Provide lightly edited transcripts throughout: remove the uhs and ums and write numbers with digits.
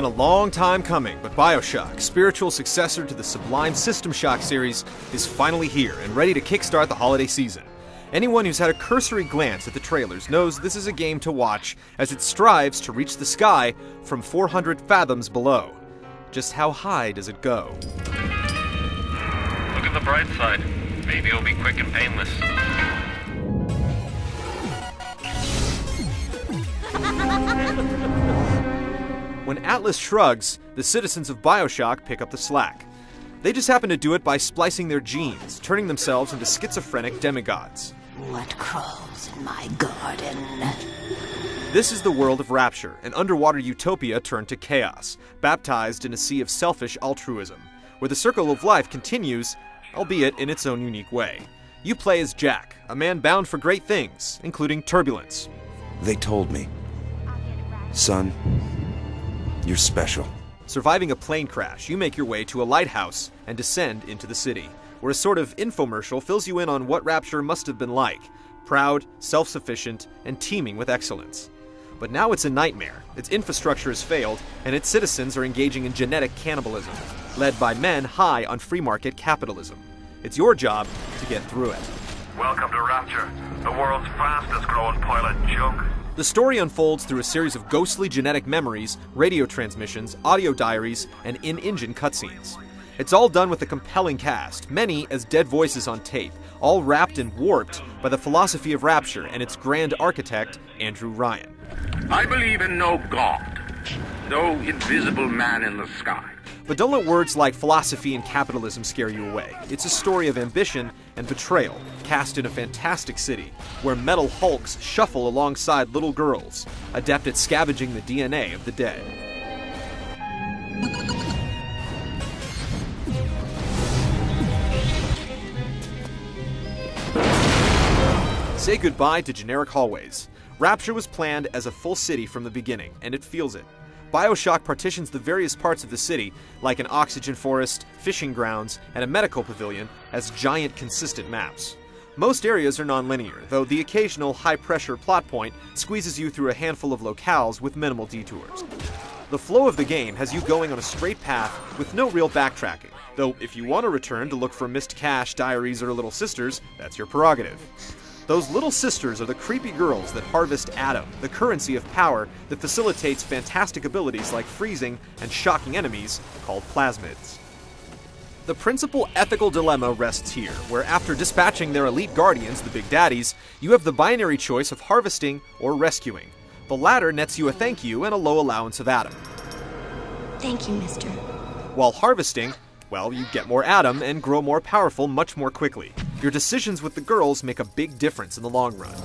been a long time coming, but Bioshock, spiritual successor to the sublime System Shock series, is finally here and ready to kickstart the holiday season. Anyone who's had a cursory glance at the trailers knows this is a game to watch as it strives to reach the sky from 400 fathoms below. Just how high does it go? Look at the bright side. Maybe it'll be quick and painless. When Atlas shrugs, the citizens of Bioshock pick up the slack. They just happen to do it by splicing their genes, turning themselves into schizophrenic demigods. What crawls in my garden? This is the world of Rapture, an underwater utopia turned to chaos, baptized in a sea of selfish altruism, where the circle of life continues, albeit in its own unique way. You play as Jack, a man bound for great things, including turbulence. They told me. Son, you're special. Surviving a plane crash, you make your way to a lighthouse and descend into the city, where a sort of infomercial fills you in on what Rapture must have been like. Proud, self-sufficient, and teeming with excellence. But now it's a nightmare. Its infrastructure has failed, and its citizens are engaging in genetic cannibalism, led by men high on free market capitalism. It's your job to get through it. Welcome to Rapture, the world's fastest growing pile of junk. The story unfolds through a series of ghostly genetic memories, radio transmissions, audio diaries, and in-engine cutscenes. It's all done with a compelling cast, many as dead voices on tape, all wrapped and warped by the philosophy of Rapture and its grand architect, Andrew Ryan. I believe in no God, no invisible man in the sky. But don't let words like philosophy and capitalism scare you away. It's a story of ambition and betrayal, cast in a fantastic city, where metal hulks shuffle alongside little girls, adept at scavenging the DNA of the dead. Say goodbye to generic hallways. Rapture was planned as a full city from the beginning, and it feels it. Bioshock partitions the various parts of the city, like an oxygen forest, fishing grounds, and a medical pavilion, as giant, consistent maps. Most areas are non-linear, though the occasional high-pressure plot point squeezes you through a handful of locales with minimal detours. The flow of the game has you going on a straight path with no real backtracking, though if you want to return to look for missed cache, diaries, or little sisters, that's your prerogative. Those little sisters are the creepy girls that harvest Adam, the currency of power that facilitates fantastic abilities like freezing and shocking enemies called plasmids. The principal ethical dilemma rests here, where after dispatching their elite guardians, the Big Daddies, you have the binary choice of harvesting or rescuing. The latter nets you a thank you and a low allowance of Adam. Thank you, mister. While harvesting, well, you get more Adam and grow more powerful much more quickly. Your decisions with the girls make a big difference in the long run.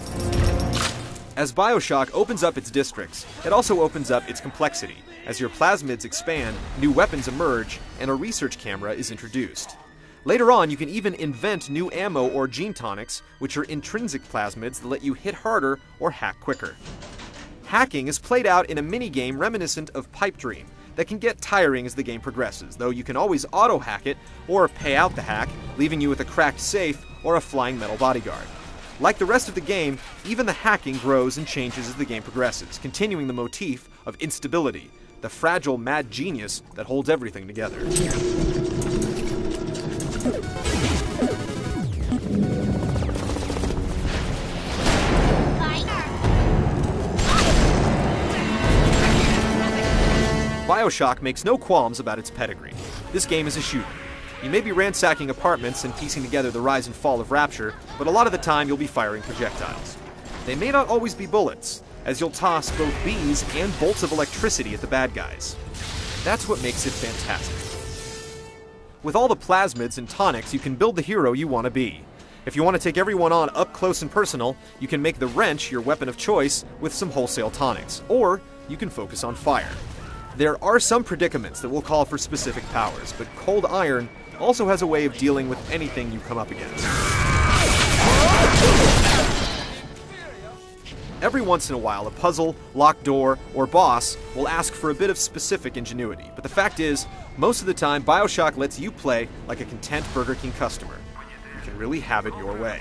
As Bioshock opens up its districts, it also opens up its complexity. As your plasmids expand, new weapons emerge, and a research camera is introduced. Later on, you can even invent new ammo or gene tonics, which are intrinsic plasmids that let you hit harder or hack quicker. Hacking is played out in a mini-game reminiscent of Pipe Dream, that can get tiring as the game progresses, though you can always auto-hack it or pay out the hack, leaving you with a cracked safe or a flying metal bodyguard. Like the rest of the game, even the hacking grows and changes as the game progresses, continuing the motif of instability, the fragile mad genius that holds everything together. Bioshock makes no qualms about its pedigree. This game is a shooter. You may be ransacking apartments and piecing together the rise and fall of Rapture, but a lot of the time you'll be firing projectiles. They may not always be bullets, as you'll toss both bees and bolts of electricity at the bad guys. That's what makes it fantastic. With all the plasmids and tonics, you can build the hero you want to be. If you want to take everyone on up close and personal, you can make the wrench your weapon of choice with some wholesale tonics, or you can focus on fire. There are some predicaments that will call for specific powers, but Cold Iron also has a way of dealing with anything you come up against. Every once in a while, a puzzle, locked door, or boss will ask for a bit of specific ingenuity, but the fact is, most of the time, Bioshock lets you play like a content Burger King customer. You can really have it your way.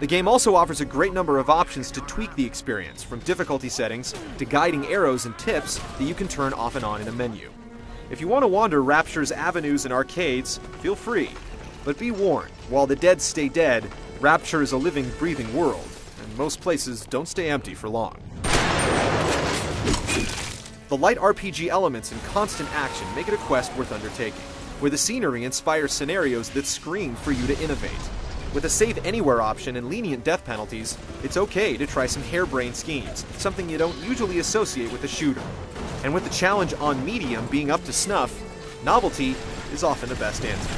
The game also offers a great number of options to tweak the experience, from difficulty settings to guiding arrows and tips that you can turn off and on in a menu. If you want to wander Rapture's avenues and arcades, feel free. But be warned, while the dead stay dead, Rapture is a living, breathing world, and most places don't stay empty for long. The light RPG elements and constant action make it a quest worth undertaking, where the scenery inspires scenarios that scream for you to innovate. With a save anywhere option and lenient death penalties, it's okay to try some harebrained schemes, something you don't usually associate with a shooter. And with the challenge on medium being up to snuff, novelty is often the best answer.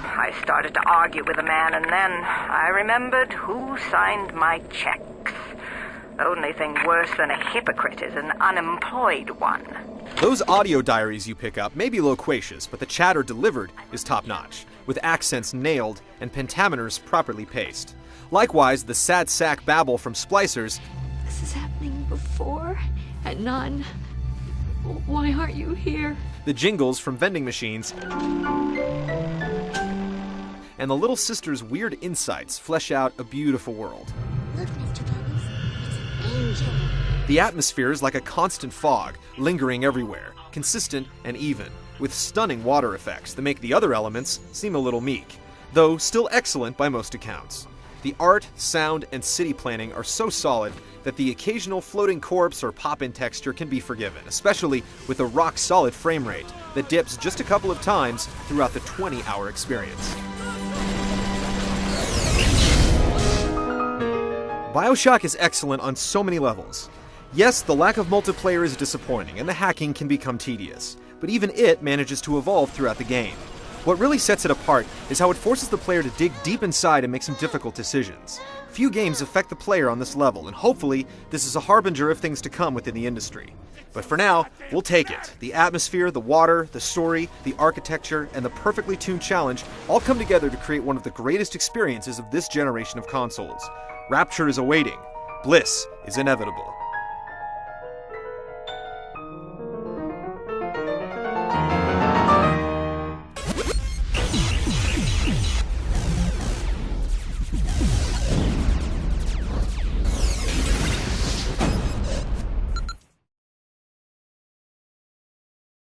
I started to argue with a man, and then I remembered who signed my checks. The only thing worse than a hypocrite is an unemployed one. Those audio diaries you pick up may be loquacious, but the chatter delivered is top-notch, with accents nailed and pentameters properly paced. Likewise, the sad sack babble from splicers. This is happening before and none. Why aren't you here? The jingles from vending machines, and the little sister's weird insights flesh out a beautiful world. Look, Mr. Bubbles. It's an angel. The atmosphere is like a constant fog, lingering everywhere, consistent and even, with stunning water effects that make the other elements seem a little meek, though still excellent by most accounts. The art, sound, and city planning are so solid that the occasional floating corpse or pop-in texture can be forgiven, especially with a rock-solid frame rate that dips just a couple of times throughout the 20-hour experience. Bioshock is excellent on so many levels. Yes, the lack of multiplayer is disappointing, and the hacking can become tedious, but even it manages to evolve throughout the game. What really sets it apart is how it forces the player to dig deep inside and make some difficult decisions. Few games affect the player on this level, and hopefully this is a harbinger of things to come within the industry. But for now, we'll take it. The atmosphere, the water, the story, the architecture, and the perfectly tuned challenge all come together to create one of the greatest experiences of this generation of consoles. Rapture is awaiting. Bliss is inevitable.